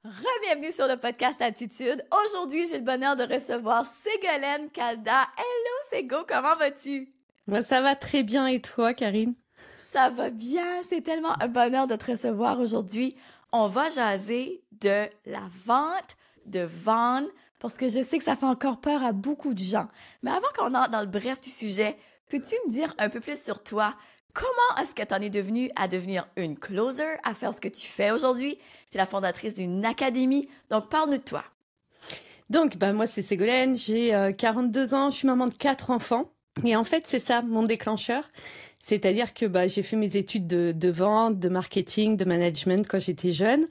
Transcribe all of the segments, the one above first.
Re-bienvenue sur le podcast Attitude. Aujourd'hui, j'ai le bonheur de recevoir Ségolène Calda. Hello Ségo, comment vas-tu? Moi, ça va très bien et toi, Karine? Ça va bien, c'est tellement un bonheur de te recevoir aujourd'hui. On va jaser de la vente, de vendre, parce que je sais que ça fait encore peur à beaucoup de gens. Mais avant qu'on entre dans le bref du sujet, peux-tu me dire un peu plus sur toi? Comment est-ce que tu en es devenue à devenir une closer, à faire ce que tu fais aujourd'hui? Tu es la fondatrice d'une académie, donc parle-nous de toi. Donc, moi, c'est Ségolène, j'ai 42 ans, je suis maman de 4 enfants. Et en fait, c'est ça, mon déclencheur. C'est-à-dire que j'ai fait mes études de vente, de marketing, de management quand j'étais jeune.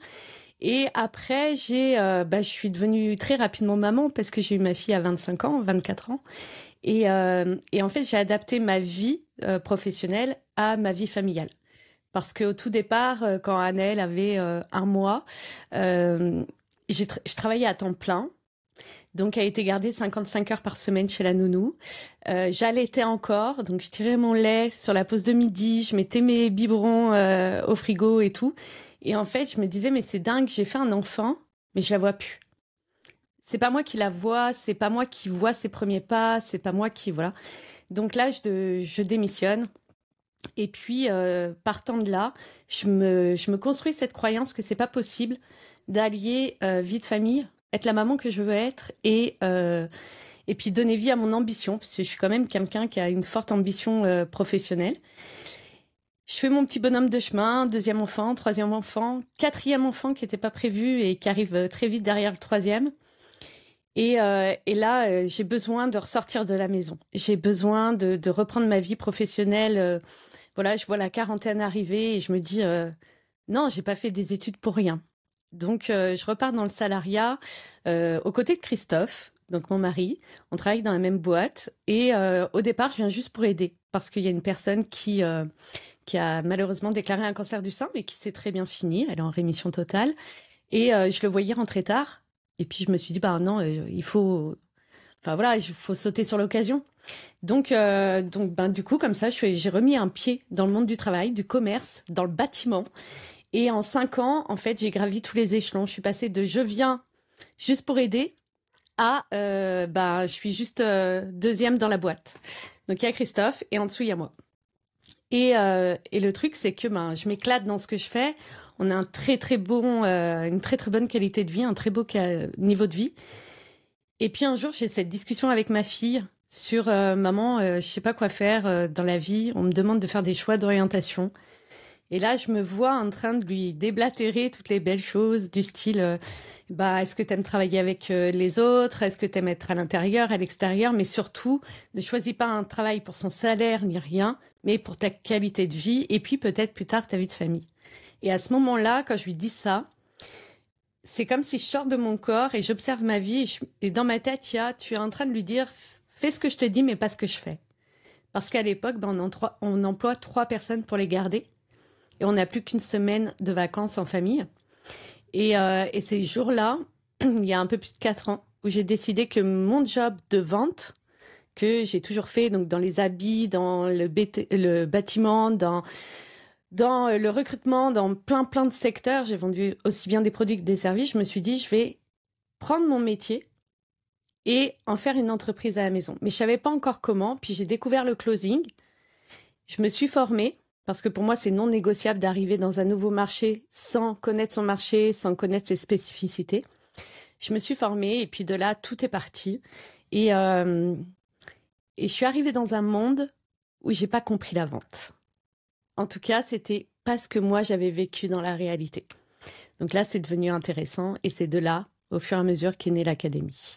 Et après, je suis devenue très rapidement maman parce que j'ai eu ma fille à 25 ans, 24 ans. Et en fait, j'ai adapté ma vie professionnelle à ma vie familiale. Parce qu'au tout départ, quand Annelle avait 1 mois, je travaillais à temps plein. Donc, elle a été gardée 55 heures par semaine chez la nounou. J'allaitais encore, donc je tirais mon lait sur la pause de midi, je mettais mes biberons au frigo et tout. Et en fait, je me disais, mais c'est dingue, j'ai fait un enfant, mais je la vois plus. C'est pas moi qui la vois, c'est pas moi qui vois ses premiers pas, c'est pas moi qui... Voilà. Donc là, je démissionne. Et puis, partant de là, je me construis cette croyance que c'est pas possible d'allier vie de famille, être la maman que je veux être et puis donner vie à mon ambition, parce que je suis quand même quelqu'un qui a une forte ambition professionnelle. Je fais mon petit bonhomme de chemin, 2e enfant, 3e enfant, 4e enfant qui n'était pas prévu et qui arrive très vite derrière le 3e. Et là, j'ai besoin de ressortir de la maison. J'ai besoin de reprendre ma vie professionnelle. Voilà, je vois la quarantaine arriver et je me dis, non, j'ai pas fait des études pour rien. Donc, je repars dans le salariat aux côtés de Christophe, donc mon mari. On travaille dans la même boîte. Et au départ, je viens juste pour aider parce qu'il y a une personne qui a malheureusement déclaré un cancer du sein, mais qui s'est très bien fini. Elle est en rémission totale. Et je le voyais rentrer tard. Et puis, je me suis dit, non, il faut sauter sur l'occasion. Donc, du coup, comme ça, j'ai remis un pied dans le monde du travail, du commerce, dans le bâtiment. Et en 5 ans, en fait, j'ai gravi tous les échelons. Je suis passée de je viens juste pour aider à je suis juste 2e dans la boîte. Donc, il y a Christophe et en dessous, il y a moi. Et le truc, c'est que je m'éclate dans ce que je fais. On a une très très bonne qualité de vie, un très beau niveau de vie. Et puis un jour, j'ai cette discussion avec ma fille sur maman, je sais pas quoi faire dans la vie. On me demande de faire des choix d'orientation. Et là, je me vois en train de lui déblatérer toutes les belles choses du style est-ce que tu aimes travailler avec les autres? Est-ce que tu aimes être à l'intérieur, à l'extérieur? Mais surtout, ne choisis pas un travail pour son salaire ni rien, mais pour ta qualité de vie et puis peut-être plus tard ta vie de famille. Et à ce moment-là, quand je lui dis ça, c'est comme si je sors de mon corps et j'observe ma vie et dans ma tête, tu es en train de lui dire fais ce que je te dis mais pas ce que je fais. Parce qu'à l'époque, on emploie 3 personnes pour les garder et on n'a plus qu'une semaine de vacances en famille. Et ces jours-là, il y a un peu plus de 4 ans, où j'ai décidé que mon job de vente, que j'ai toujours fait donc dans les habits, dans le bâtiment, dans le recrutement, dans plein de secteurs, j'ai vendu aussi bien des produits que des services, je me suis dit, je vais prendre mon métier et en faire une entreprise à la maison. Mais je savais pas encore comment, puis j'ai découvert le closing. Je me suis formée, parce que pour moi, c'est non négociable d'arriver dans un nouveau marché sans connaître son marché, sans connaître ses spécificités. Je me suis formée et puis de là, tout est parti. Et je suis arrivée dans un monde où j'ai pas compris la vente. En tout cas, c'était pas ce que moi, j'avais vécu dans la réalité. Donc là, c'est devenu intéressant et c'est de là, au fur et à mesure, qu'est née l'académie.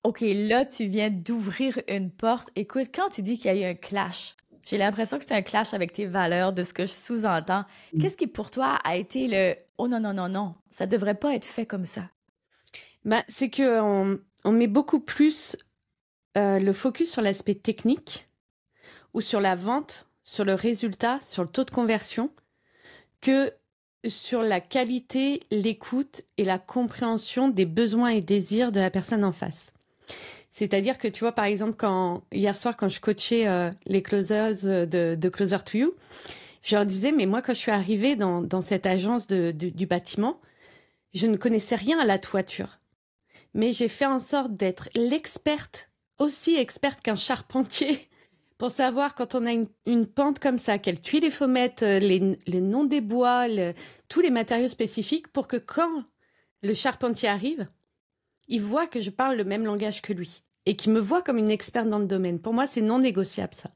OK, là, tu viens d'ouvrir une porte. Écoute, quand tu dis qu'il y a eu un clash, j'ai l'impression que c'est un clash avec tes valeurs, de ce que je sous-entends. Qu'est-ce qui, pour toi, a été le « Oh non, non, non, non, ça devrait pas être fait comme ça ». C'est qu'on met beaucoup plus le focus sur l'aspect technique ou sur la vente, sur le résultat, sur le taux de conversion, que sur la qualité, l'écoute et la compréhension des besoins et désirs de la personne en face. C'est-à-dire que, tu vois, par exemple, hier soir, quand je coachais les closers de Closer to You, Je leur disais, mais moi, quand je suis arrivée dans cette agence du bâtiment, je ne connaissais rien à la toiture. Mais j'ai fait en sorte d'être l'experte, aussi experte qu'un charpentier, pour savoir quand on a une pente comme ça, quelle tuile il faut mettre, les noms des bois, tous les matériaux spécifiques, pour que quand le charpentier arrive, il voit que je parle le même langage que lui et qu'il me voit comme une experte dans le domaine. Pour moi, c'est non négociable, ça.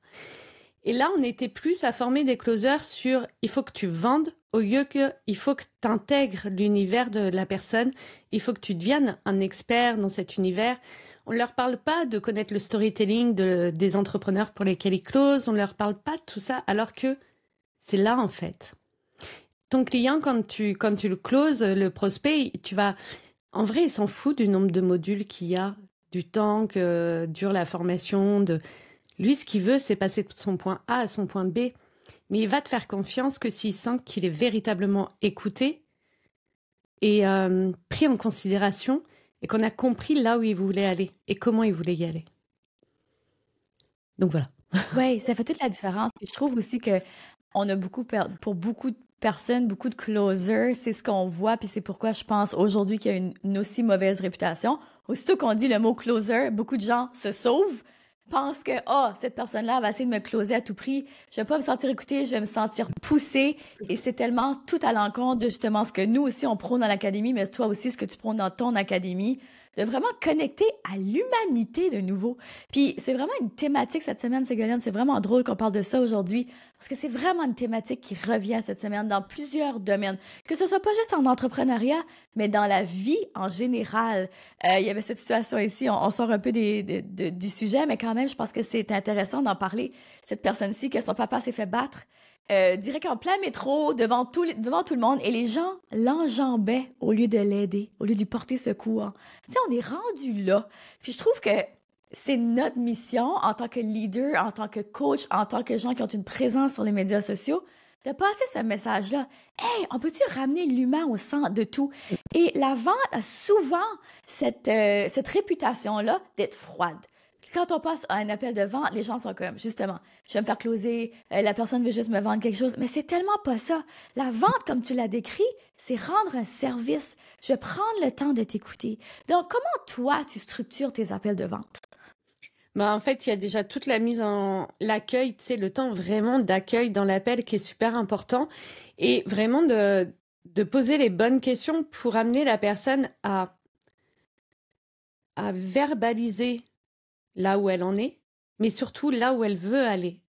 Et là, on était plus à former des closers sur il faut que tu vendes au lieu que il faut que tu intègres l'univers de la personne, il faut que tu deviennes un expert dans cet univers. On ne leur parle pas de connaître le storytelling des entrepreneurs pour lesquels ils closent, on ne leur parle pas de tout ça, alors que c'est là en fait. Ton client, quand tu le closes, le prospect, en vrai, il s'en fout du nombre de modules qu'il y a, du temps que dure la formation, lui, ce qu'il veut, c'est passer de son point A à son point B. Mais il va te faire confiance que s'il sent qu'il est véritablement écouté et pris en considération et qu'on a compris là où il voulait aller et comment il voulait y aller. Donc voilà. Oui, ça fait toute la différence. Et je trouve aussi que on a pour beaucoup de personnes, beaucoup de closers, c'est ce qu'on voit, puis c'est pourquoi je pense aujourd'hui qu'il y a une aussi mauvaise réputation. Aussitôt qu'on dit le mot closer, beaucoup de gens se sauvent, pensent que cette personne-là va essayer de me closer à tout prix, je vais pas me sentir écoutée, je vais me sentir poussée, et c'est tellement tout à l'encontre de justement ce que nous aussi on prône dans l'académie, mais toi aussi ce que tu prônes dans ton académie, de vraiment connecter à l'humanité de nouveau. Puis c'est vraiment une thématique cette semaine, Ségolène, c'est vraiment drôle qu'on parle de ça aujourd'hui, parce que c'est vraiment une thématique qui revient cette semaine dans plusieurs domaines, que ce soit pas juste en entrepreneuriat, mais dans la vie en général. Il y avait cette situation ici, on sort un peu du sujet, mais quand même, je pense que c'est intéressant d'en parler. Cette personne-ci, que son papa s'est fait battre, direct en plein métro, devant tout le monde, et les gens l'enjambaient au lieu de l'aider, au lieu de lui porter secours. Tu sais, on est rendu là. Puis je trouve que c'est notre mission en tant que leader, en tant que coach, en tant que gens qui ont une présence sur les médias sociaux, de passer ce message-là. Hey, on peut-tu ramener l'humain au centre de tout? Et la vente a souvent cette réputation-là d'être froide. Quand on passe à un appel de vente, les gens sont comme, justement, je vais me faire closer, la personne veut juste me vendre quelque chose, mais c'est tellement pas ça. La vente, comme tu l'as décrit, c'est rendre un service. Je vais prendre le temps de t'écouter. Donc, comment toi, tu structures tes appels de vente? En fait, il y a déjà toute la mise en l'accueil, tu sais, le temps vraiment d'accueil dans l'appel qui est super important et vraiment de poser les bonnes questions pour amener la personne à verbaliser là où elle en est, mais surtout là où elle veut aller.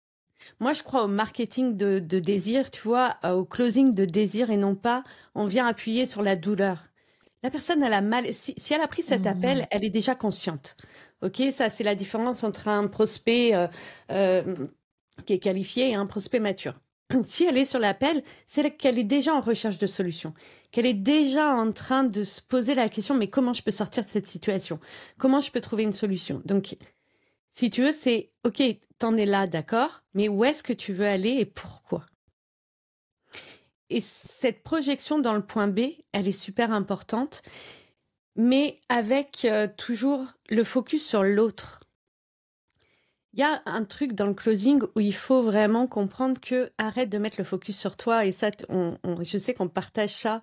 Moi, je crois au marketing de désir, tu vois, au closing de désir et non pas on vient appuyer sur la douleur. La personne, elle a mal. Si elle a pris cet appel, elle est déjà consciente. Ok, ça, c'est la différence entre un prospect qui est qualifié et un prospect mature. Si elle est sur l'appel, c'est qu'elle est déjà en recherche de solutions, qu'elle est déjà en train de se poser la question, mais comment je peux sortir de cette situation? Comment je peux trouver une solution? Donc, si tu veux, c'est, ok, t'en es là, d'accord, mais où est-ce que tu veux aller et pourquoi? Et cette projection dans le point B, elle est super importante, mais avec toujours le focus sur l'autre. Il y a un truc dans le closing où il faut vraiment comprendre que arrête de mettre le focus sur toi, et ça, je sais qu'on partage ça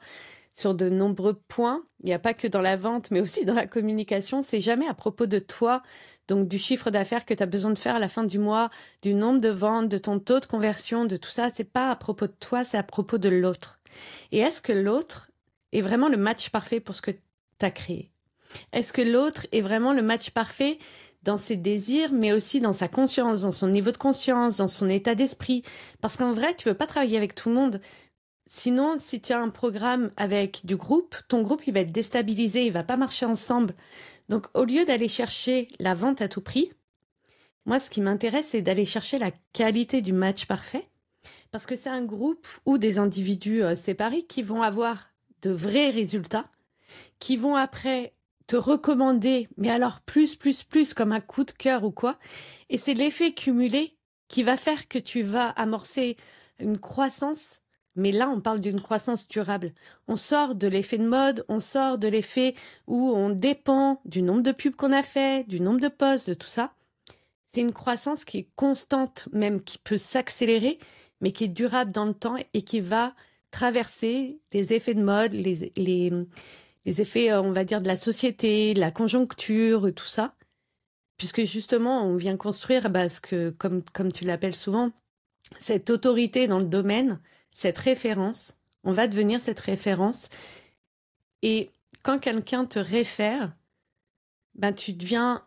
sur de nombreux points. Il n'y a pas que dans la vente, mais aussi dans la communication. C'est jamais à propos de toi, donc du chiffre d'affaires que tu as besoin de faire à la fin du mois, du nombre de ventes, de ton taux de conversion, de tout ça. C'est pas à propos de toi, c'est à propos de l'autre. Et est-ce que l'autre est vraiment le match parfait pour ce que tu as créé? Est-ce que l'autre est vraiment le match parfait dans ses désirs, mais aussi dans sa conscience, dans son niveau de conscience, dans son état d'esprit? Parce qu'en vrai, tu veux pas travailler avec tout le monde. Sinon, si tu as un programme avec du groupe, ton groupe, il va être déstabilisé, il va pas marcher ensemble. Donc, au lieu d'aller chercher la vente à tout prix, moi, ce qui m'intéresse, c'est d'aller chercher la qualité du match parfait. Parce que c'est un groupe ou des individus séparés qui vont avoir de vrais résultats, qui vont après te recommander, mais alors plus, comme un coup de cœur ou quoi. Et c'est l'effet cumulé qui va faire que tu vas amorcer une croissance. Mais là, on parle d'une croissance durable. On sort de l'effet de mode, on sort de l'effet où on dépend du nombre de pubs qu'on a fait, du nombre de posts, de tout ça. C'est une croissance qui est constante, même qui peut s'accélérer, mais qui est durable dans le temps et qui va traverser les effets de mode, les effets, on va dire, de la société, de la conjoncture, tout ça. Puisque justement, on vient construire ce que, comme tu l'appelles souvent, cette autorité dans le domaine, cette référence. On va devenir cette référence. Et quand quelqu'un te réfère, tu deviens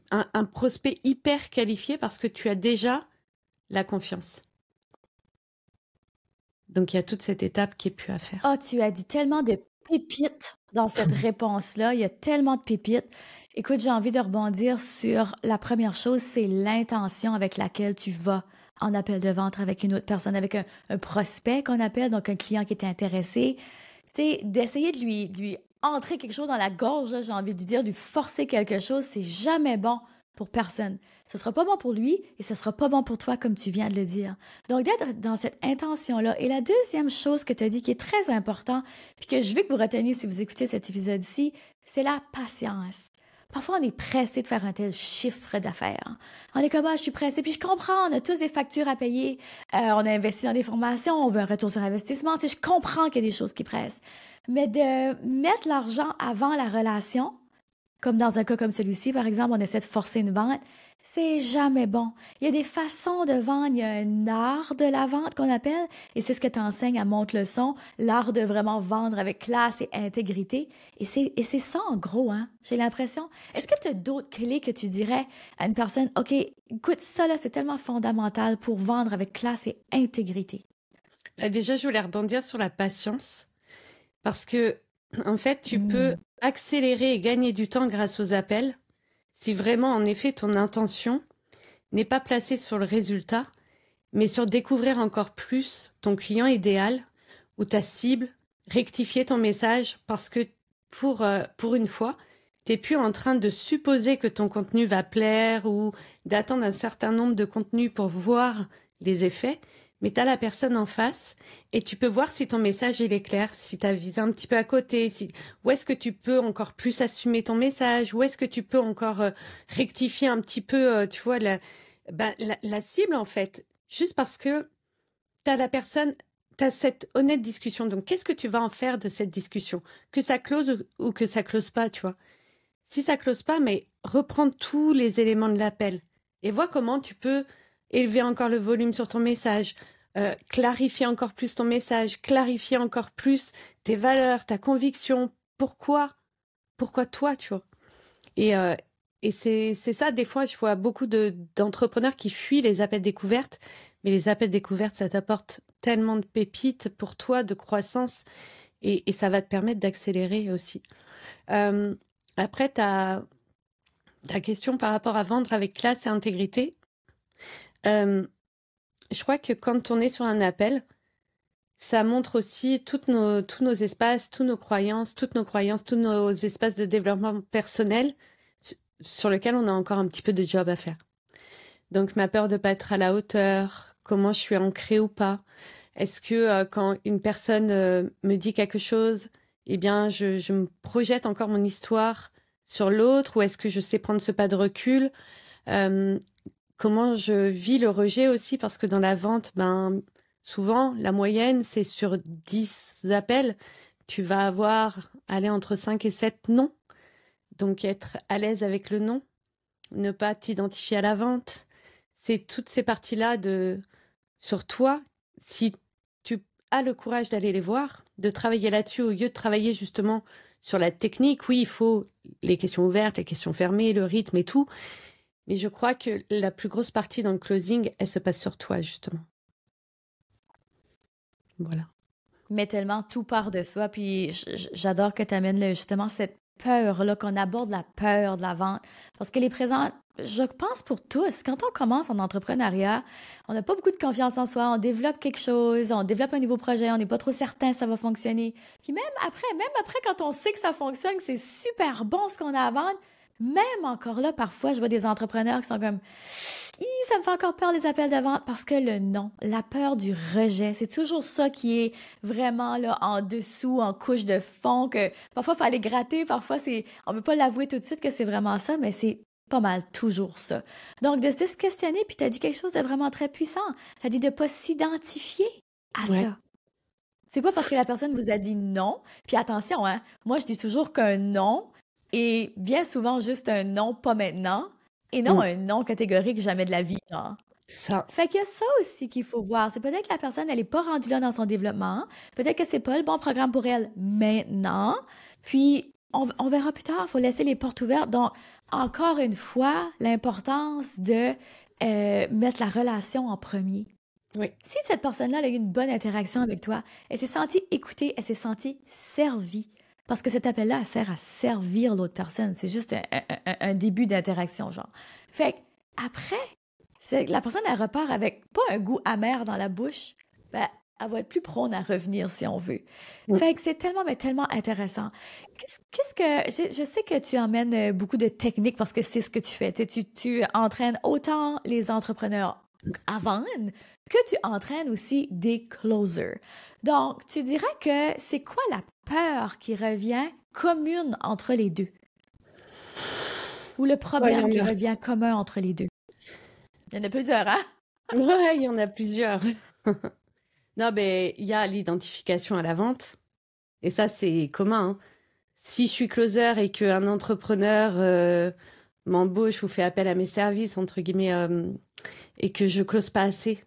un prospect hyper qualifié parce que tu as déjà la confiance. Donc, il y a toute cette étape qui est plus à faire. Oh, tu as dit tellement de pépites dans cette réponse-là. Il y a tellement de pépites. Écoute, j'ai envie de rebondir sur la première chose, c'est l'intention avec laquelle tu vas en appel de vente avec une autre personne, avec un prospect qu'on appelle, donc un client qui est intéressé. Tu sais, d'essayer de lui entrer quelque chose dans la gorge, là, j'ai envie de dire, lui forcer quelque chose, c'est jamais bon pour personne. Ce sera pas bon pour lui et ce sera pas bon pour toi, comme tu viens de le dire. Donc, d'être dans cette intention-là. Et la deuxième chose que tu as dit qui est très important, puis que je veux que vous reteniez si vous écoutez cet épisode-ci, c'est la patience. Parfois, on est pressé de faire un tel chiffre d'affaires. On est comme, je suis pressé, puis je comprends, on a tous des factures à payer, on a investi dans des formations, on veut un retour sur investissement, tu sais, je comprends qu'il y a des choses qui pressent. Mais de mettre l'argent avant la relation, comme dans un cas comme celui-ci, par exemple, on essaie de forcer une vente, c'est jamais bon. Il y a des façons de vendre, il y a un art de la vente qu'on appelle, et c'est ce que tu enseignes à Monte-le-Son, l'art de vraiment vendre avec classe et intégrité. Et c'est ça en gros, hein, j'ai l'impression. Est-ce que tu as d'autres clés que tu dirais à une personne, OK, écoute, ça là, c'est tellement fondamental pour vendre avec classe et intégrité? Déjà, je voulais rebondir sur la patience, parce que, en fait, tu peux accélérer et gagner du temps grâce aux appels, si vraiment, en effet, ton intention n'est pas placée sur le résultat, mais sur découvrir encore plus ton client idéal ou ta cible, rectifier ton message parce que pour une fois, tu n'es plus en train de supposer que ton contenu va plaire ou d'attendre un certain nombre de contenus pour voir les effets, mais tu as la personne en face et tu peux voir si ton message il est clair, si tu as visé un petit peu à côté, où est-ce que tu peux encore plus assumer ton message, où est-ce que tu peux encore rectifier un petit peu, tu vois, la cible en fait, juste parce que tu as la personne, tu as cette honnête discussion. Donc, qu'est-ce que tu vas en faire de cette discussion? Que ça close ou que ça close pas, tu vois. Si ça close pas, mais reprends tous les éléments de l'appel et vois comment tu peux élever encore le volume sur ton message, clarifier encore plus ton message, clarifier encore plus tes valeurs, ta conviction. Pourquoi toi, tu vois. Et c'est ça, des fois, je vois beaucoup d'entrepreneurs qui fuient les appels découvertes, mais les appels découvertes, ça t'apporte tellement de pépites pour toi, de croissance, et ça va te permettre d'accélérer aussi. Après, ta question par rapport à vendre avec classe et intégrité, je crois que quand on est sur un appel, ça montre aussi tous nos espaces, tous nos croyances, tous nos espaces de développement personnel sur lesquels on a encore un petit peu de job à faire. Donc, ma peur de pas être à la hauteur, comment je suis ancrée ou pas. Est-ce que quand une personne me dit quelque chose, eh bien, je me projette encore mon histoire sur l'autre, ou est-ce que je sais prendre ce pas de recul? Comment je vis le rejet aussi, parce que dans la vente, souvent, la moyenne, c'est sur 10 appels, tu vas avoir entre 5 et 7 non. Donc, être à l'aise avec le non, ne pas t'identifier à la vente, c'est toutes ces parties-là sur toi. Si tu as le courage d'aller les voir, de travailler là-dessus, au lieu de travailler justement sur la technique, oui, il faut les questions ouvertes, les questions fermées, le rythme et tout. Mais je crois que la plus grosse partie dans le closing, elle se passe sur toi, justement. Voilà. Mais tellement tout part de soi. Puis j'adore que tu amènes justement cette peur-là, qu'on aborde la peur de la vente. Parce qu'elle est présente, je pense, pour tous. Quand on commence en entrepreneuriat, on n'a pas beaucoup de confiance en soi, on développe quelque chose, on développe un nouveau projet, on n'est pas trop certain que ça va fonctionner. Puis même après, quand on sait que ça fonctionne, que c'est super bon ce qu'on a à vendre, même encore là, parfois, je vois des entrepreneurs qui sont comme « ça me fait encore peur les appels de vente » parce que le non, la peur du rejet, c'est toujours ça qui est vraiment là en dessous, en couche de fond, que parfois il faut aller gratter, parfois on veut pas l'avouer tout de suite que c'est vraiment ça, mais c'est pas mal toujours ça. Donc, de se questionner, puis tu as dit quelque chose de vraiment très puissant. Tu as dit de ne pas s'identifier à Ouais. ça. C'est pas parce que la personne vous a dit non. Puis attention, hein, moi je dis toujours qu'un non est bien souvent juste un non, pas maintenant, et non un non catégorique jamais de la vie, genre. C'est ça. Fait qu'il y a ça aussi qu'il faut voir. C'est peut-être que la personne, elle est pas rendue là dans son développement. Peut-être que c'est pas le bon programme pour elle maintenant. Puis, on verra plus tard. Il faut laisser les portes ouvertes. Donc, encore une fois, l'importance de mettre la relation en premier. Oui. Si cette personne-là a eu une bonne interaction avec toi, elle s'est sentie écoutée, elle s'est sentie servie. Parce que cet appel-là, elle sert à servir l'autre personne. C'est juste un début d'interaction, genre. Fait que, après, la personne, elle repart avec pas un goût amer dans la bouche, ben, elle va être plus prône à revenir si on veut. Fait que c'est tellement, mais tellement intéressant. Qu'est-ce que... Je sais que tu emmènes beaucoup de techniques parce que c'est ce que tu fais. Tu entraînes autant les entrepreneurs à vendre que tu entraînes aussi des closers. Donc, tu dirais que c'est quoi la peur qui revient commune entre les deux? Ou le problème qui revient commun entre les deux? Il y en a plusieurs, hein? Ouais, il y en a plusieurs. Non, mais il y a l'identification à la vente. Et ça, c'est commun, hein. Si je suis closer et qu'un entrepreneur m'embauche ou fait appel à mes services, entre guillemets, et que je close pas assez,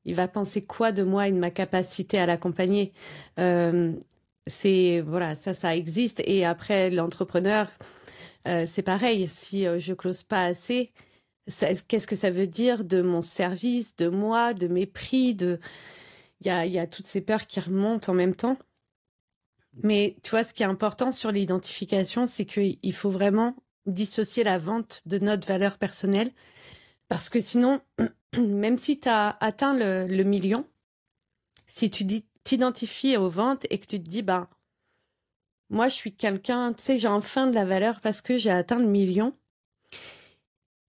il va penser quoi de moi et de ma capacité à l'accompagner? Voilà, ça existe. Et après, l'entrepreneur, c'est pareil. Si je close pas assez, qu'est-ce que ça veut dire de mon service, de moi, de mes prix, il y a toutes ces peurs qui remontent en même temps. Mais tu vois, ce qui est important sur l'identification, c'est qu'il faut vraiment dissocier la vente de notre valeur personnelle. Parce que sinon, même si tu as atteint le million, si tu t'identifies aux ventes et que tu te dis, ben, moi, je suis quelqu'un, tu sais, j'ai enfin de la valeur parce que j'ai atteint le million,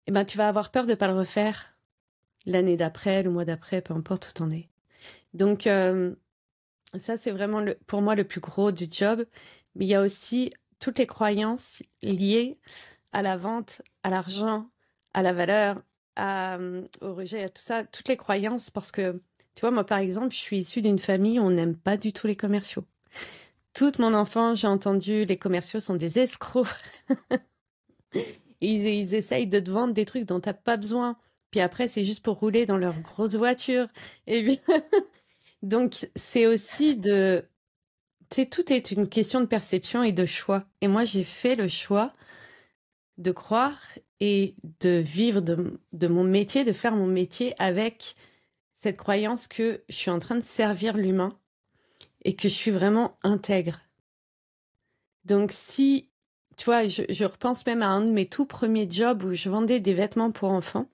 eh ben, tu vas avoir peur de ne pas le refaire l'année d'après, le mois d'après, peu importe où t'en es. Donc, ça, c'est vraiment pour moi le plus gros du job. Mais il y a aussi toutes les croyances liées à la vente, à l'argent, à la valeur, au rejet, à tout ça, toutes les croyances. Parce que, tu vois, moi, par exemple, je suis issue d'une famille où on n'aime pas du tout les commerciaux. Toute mon enfance, j'ai entendu les commerciaux sont des escrocs. Ils essayent de te vendre des trucs dont tu n'as pas besoin. Puis après, c'est juste pour rouler dans leur grosse voiture. Et bien... Donc, c'est aussi tu sais, tout est une question de perception et de choix. Et moi, j'ai fait le choix de croire et de vivre de mon métier, de faire mon métier avec cette croyance que je suis en train de servir l'humain et que je suis vraiment intègre. Donc, si, tu vois, je repense même à un de mes tout premiers jobs où je vendais des vêtements pour enfants.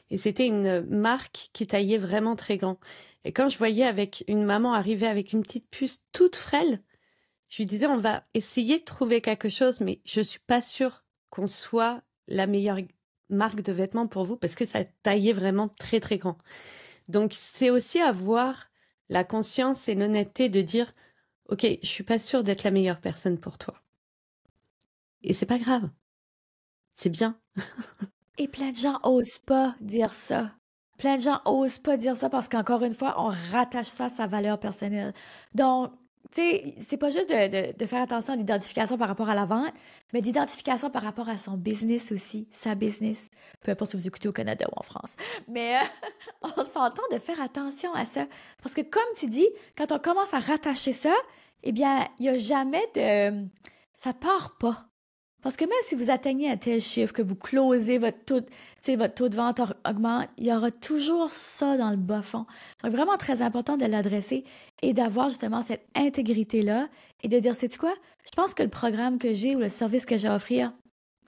Et c'était une marque qui taillait vraiment très grand. Et quand je voyais avec une maman arriver avec une petite puce toute frêle, je lui disais, on va essayer de trouver quelque chose, mais je suis pas sûre qu'on soit la meilleure marque de vêtements pour vous parce que ça taillait vraiment très, très grand. Donc, c'est aussi avoir la conscience et l'honnêteté de dire, OK, je suis pas sûre d'être la meilleure personne pour toi. Et c'est pas grave. C'est bien. Et plein de gens osent pas dire ça. Plein de gens osent pas dire ça parce qu'encore une fois, on rattache ça à sa valeur personnelle. Donc, tu sais, c'est pas juste de faire attention à l'identification par rapport à la vente, mais d'identification par rapport à son business aussi, sa business. Peu importe si vous écoutez au Canada ou en France. Mais on s'entend de faire attention à ça. Parce que comme tu dis, quand on commence à rattacher ça, eh bien, il y a jamais de... Ça part pas. Parce que même si vous atteignez un tel chiffre, que vous closez votre taux de vente augmente, il y aura toujours ça dans le bas fond. Donc, vraiment très important de l'adresser et d'avoir justement cette intégrité-là et de dire, sais-tu quoi? Je pense que le programme que j'ai ou le service que j'ai à offrir,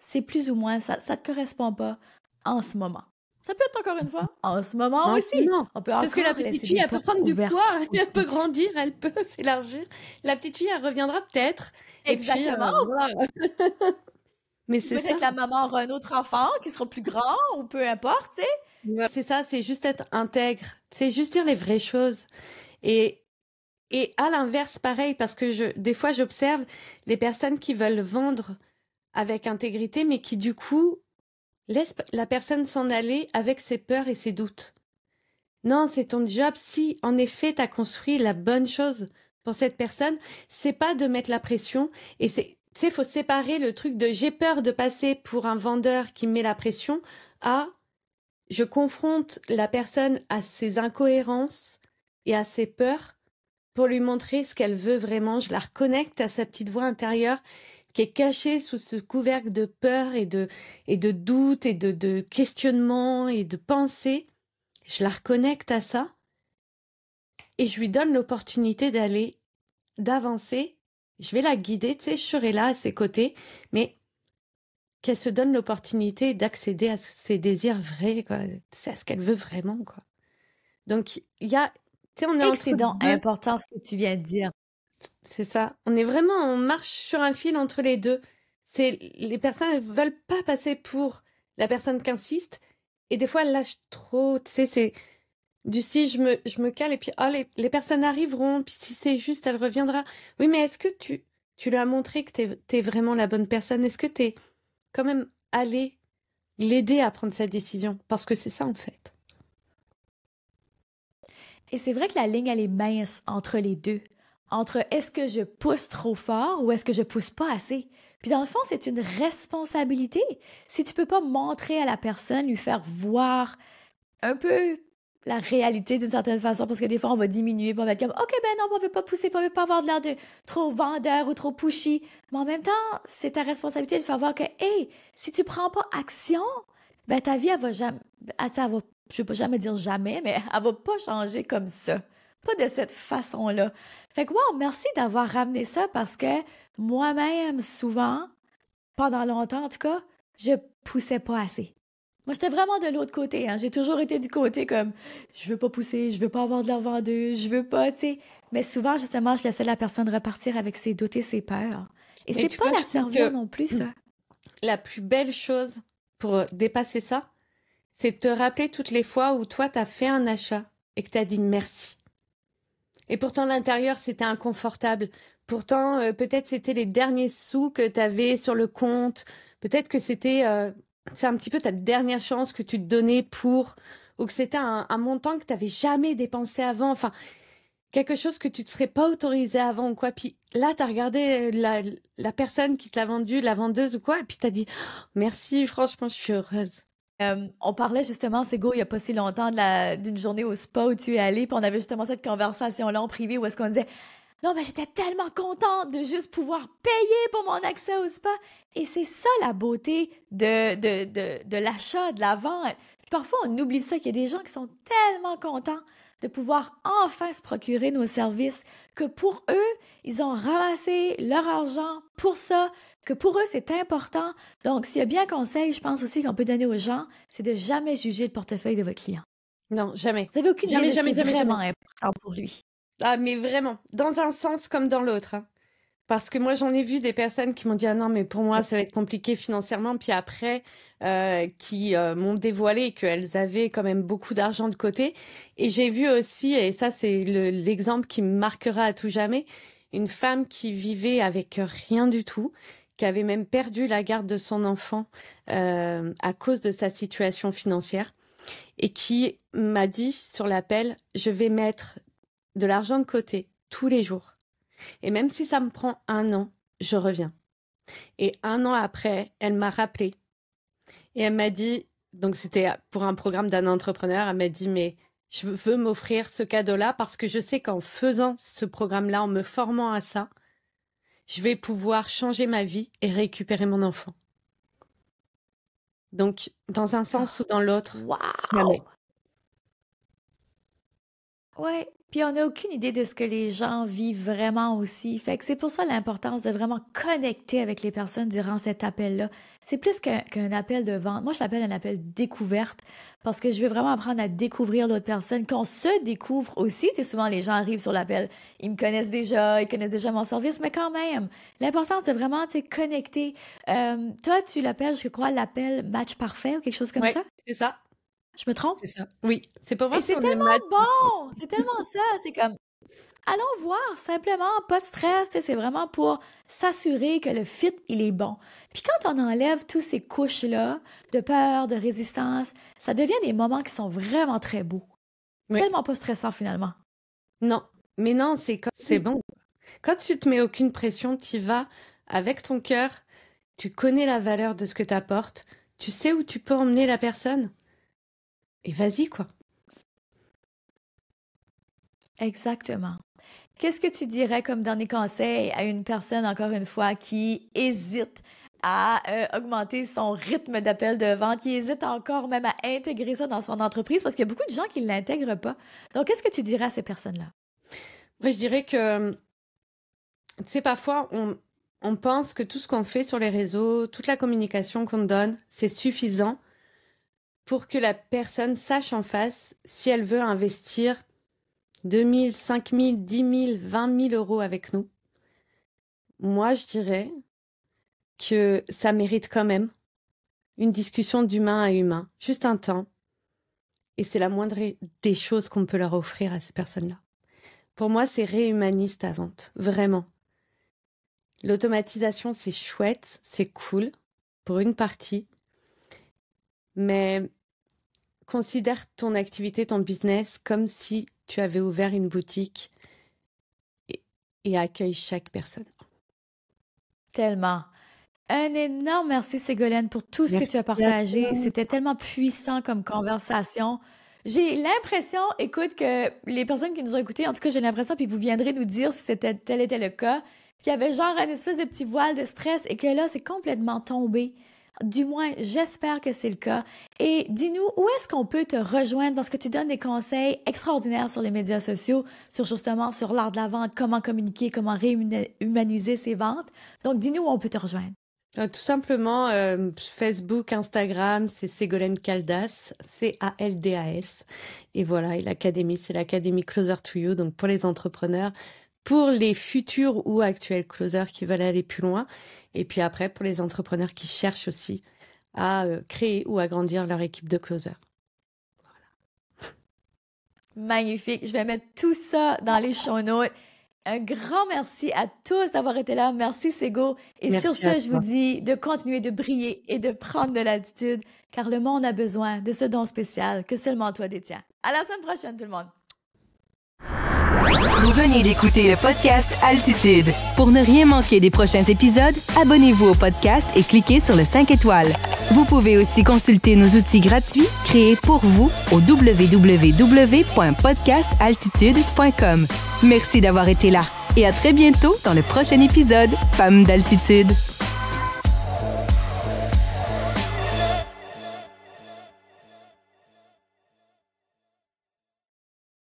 c'est plus ou moins, ça ne te correspond pas en ce moment. Ça peut être encore une fois en ce moment aussi. On peut parce que la petite fille, elle peut prendre du poids, elle peut grandir, elle peut s'élargir. La petite fille, elle reviendra peut-être. Exactement. Et puis, voilà. Mais c'est peut-être la maman aura un autre enfant qui sera plus grand ou peu importe, tu sais. C'est ça, c'est juste être intègre. C'est juste dire les vraies choses. Et à l'inverse, pareil, parce que des fois, j'observe les personnes qui veulent vendre avec intégrité, mais qui, du coup, Laisse la personne s'en aller avec ses peurs et ses doutes. Non, c'est ton job. Si, en effet, tu as construit la bonne chose pour cette personne, c'est pas de mettre la pression. Et tu sais, faut séparer le truc de j'ai peur de passer pour un vendeur qui met la pression à je confronte la personne à ses incohérences et à ses peurs pour lui montrer ce qu'elle veut vraiment. Je la reconnecte à sa petite voix intérieure qui est cachée sous ce couvercle de peur et de doute et de questionnement et de pensée. Je la reconnecte à ça et je lui donne l'opportunité d'avancer. Je vais la guider, tu sais, je serai là à ses côtés, mais qu'elle se donne l'opportunité d'accéder à ses désirs vrais, quoi. C'est à ce qu'elle veut vraiment, quoi. Donc, il y a, tu sais, on est Et que entre c'est donc deux. important ce que tu viens de dire. C'est ça. On marche sur un fil entre les deux. Les personnes, elles veulent pas passer pour la personne qui insiste, et des fois, elles lâchent trop, tu sais, c'est du si je me cale, et puis, oh, les personnes arriveront, puis si c'est juste, elle reviendra. Oui, mais est-ce que tu lui as montré que t'es vraiment la bonne personne? Est-ce que t'es quand même allé l'aider à prendre sa décision? Parce que c'est ça, en fait. Et c'est vrai que la ligne, elle est mince entre les deux. Entre est-ce que je pousse trop fort ou est-ce que je pousse pas assez? Puis dans le fond, c'est une responsabilité. Si tu peux pas montrer à la personne, lui faire voir un peu la réalité d'une certaine façon, parce que des fois, on va diminuer, puis on va être comme, OK, ben non, on veut pas pousser, on veut pas avoir de l'air de trop vendeur ou trop pushy. Mais en même temps, c'est ta responsabilité de faire voir que, hey, si tu prends pas action, ben ta vie, elle va jamais, elle va, je vais pas jamais dire jamais, mais elle va pas changer comme ça. Pas de cette façon-là. Fait que, wow, merci d'avoir ramené ça parce que moi-même, souvent, pendant longtemps en tout cas, je poussais pas assez. Moi, j'étais vraiment de l'autre côté, hein. J'ai toujours été du côté comme je veux pas pousser, je veux pas avoir de l'air vendeuse, je veux pas, tu sais. Mais souvent, justement, je laissais la personne repartir avec ses doutes et ses peurs. Et Et c'est tu pas vois, la je trouve servir que non plus, ça. la plus belle chose pour dépasser ça, c'est de te rappeler toutes les fois où toi, t'as fait un achat et que t'as dit merci. Et pourtant, l'intérieur, c'était inconfortable. Pourtant, peut-être c'était les derniers sous que t'avais sur le compte. Peut-être que c'est un petit peu ta dernière chance que tu te donnais ou que c'était un montant que t'avais jamais dépensé avant. Enfin, quelque chose que tu te serais pas autorisé avant ou quoi. Puis là, t'as regardé la personne qui te l'a vendu, la vendeuse ou quoi, et puis t'as dit oh, merci, franchement, je suis heureuse. On parlait justement, Sego, il y a pas si longtemps d'une journée au spa où tu es allé, puis on avait justement cette conversation-là en privé où est-ce qu'on disait non, mais j'étais tellement contente de juste pouvoir payer pour mon accès au spa. Et c'est ça la beauté de l'achat, de la vente. Puis parfois, on oublie ça, qu'il y a des gens qui sont tellement contents de pouvoir enfin se procurer nos services, que pour eux, ils ont ramassé leur argent pour ça, que pour eux, c'est important. Donc, s'il y a bien un conseil, je pense aussi qu'on peut donner aux gens, c'est de jamais juger le portefeuille de votre client. Non, jamais. Vous n'avez aucune idée Jamais, de ce qui jamais, est jamais, vraiment jamais. important pour lui. Ah, mais vraiment, dans un sens comme dans l'autre, hein. Parce que moi, j'en ai vu des personnes qui m'ont dit ah non, mais pour moi, ça va être compliqué financièrement. Puis après, qui m'ont dévoilé qu'elles avaient quand même beaucoup d'argent de côté. Et j'ai vu aussi, et ça, c'est l'exemple qui me marquera à tout jamais, une femme qui vivait avec rien du tout, qui avait même perdu la garde de son enfant à cause de sa situation financière, et qui m'a dit sur l'appel, je vais mettre de l'argent de côté tous les jours. Et même si ça me prend 1 an, je reviens. Et 1 an après, elle m'a rappelé. Et elle m'a dit, donc c'était pour un programme d'un entrepreneur, elle m'a dit, mais je veux m'offrir ce cadeau-là parce que je sais qu'en faisant ce programme-là, en me formant à ça, je vais pouvoir changer ma vie et récupérer mon enfant. Donc, dans un sens ou dans l'autre, jamais. Wow! Ouais, puis on n'a aucune idée de ce que les gens vivent vraiment aussi. Fait que c'est pour ça l'importance de vraiment connecter avec les personnes durant cet appel-là. C'est plus qu'un appel de vente. Moi, je l'appelle un appel découverte parce que je veux vraiment apprendre à découvrir l'autre personne, qu'on se découvre aussi. Tu sais, souvent, les gens arrivent sur l'appel, ils me connaissent déjà, ils connaissent déjà mon service, mais quand même, l'importance de vraiment, tu sais, connecter. Toi, tu l'appelles, je crois, l'appel match parfait ou quelque chose comme Ouais, ça? c'est ça. Je me trompe? C'est ça. Oui, c'est pour Et voir si c'est on est tellement match. bon! C'est tellement ça! C'est comme allons voir, simplement, pas de stress, c'est vraiment pour s'assurer que le fit, il est bon. Puis quand on enlève tous ces couches-là de peur, de résistance, ça devient des moments qui sont vraiment très beaux. Oui. Tellement pas stressant finalement. Non, mais non, c'est bon. Quand tu te mets aucune pression, tu y vas avec ton cœur, tu connais la valeur de ce que tu apportes, tu sais où tu peux emmener la personne. Et vas-y, quoi. Exactement. Qu'est-ce que tu dirais comme dernier conseil à une personne, encore une fois, qui hésite à augmenter son rythme d'appel de vente, qui hésite encore même à intégrer ça dans son entreprise, parce qu'il y a beaucoup de gens qui ne l'intègrent pas. Donc, qu'est-ce que tu dirais à ces personnes-là? Moi, je dirais que, tu sais, parfois, on pense que tout ce qu'on fait sur les réseaux, toute la communication qu'on donne, c'est suffisant pour que la personne sache en face si elle veut investir 2 000, 5 000, 10 000, 20 000 euros avec nous. Moi, je dirais que ça mérite quand même une discussion d'humain à humain, juste un temps. Et c'est la moindre des choses qu'on peut leur offrir à ces personnes-là. Pour moi, c'est réhumaniste la vente, vraiment. L'automatisation, c'est chouette, c'est cool, pour une partie. Mais considère ton activité, ton business, comme si tu avais ouvert une boutique et accueille chaque personne. Tellement. Un énorme merci, Ségolène, pour tout ce que tu as partagé. C'était tellement puissant comme conversation. J'ai l'impression, écoute, que les personnes qui nous ont écoutés, en tout cas, j'ai l'impression, puis vous viendrez nous dire si tel était le cas, qu'il y avait genre un espèce de petit voile de stress et que là, c'est complètement tombé. Du moins, j'espère que c'est le cas. Et dis-nous, où est-ce qu'on peut te rejoindre? Parce que tu donnes des conseils extraordinaires sur les médias sociaux, sur l'art de la vente, comment communiquer, comment réhumaniser ses ventes. Donc, dis-nous où on peut te rejoindre. Tout simplement, Facebook, Instagram, c'est Ségolène Caldas, C-A-L-D-A-S. Et voilà, et l'académie, c'est l'Académie Closer to You, donc pour les entrepreneurs, pour les futurs ou actuels closers qui veulent aller plus loin. Et puis après, pour les entrepreneurs qui cherchent aussi à créer ou agrandir leur équipe de closers. Voilà. Magnifique. Je vais mettre tout ça dans les show notes. Un grand merci à tous d'avoir été là. Merci, Ségo. Et merci sur ce, je vous dis de continuer de briller et de prendre de l'altitude, car le monde a besoin de ce don spécial que seulement toi détiens. À la semaine prochaine, tout le monde. Vous venez d'écouter le podcast Altitude. Pour ne rien manquer des prochains épisodes, abonnez-vous au podcast et cliquez sur le 5 étoiles. Vous pouvez aussi consulter nos outils gratuits créés pour vous au www.podcastaltitude.com. Merci d'avoir été là et à très bientôt dans le prochain épisode Femmes d'Altitude.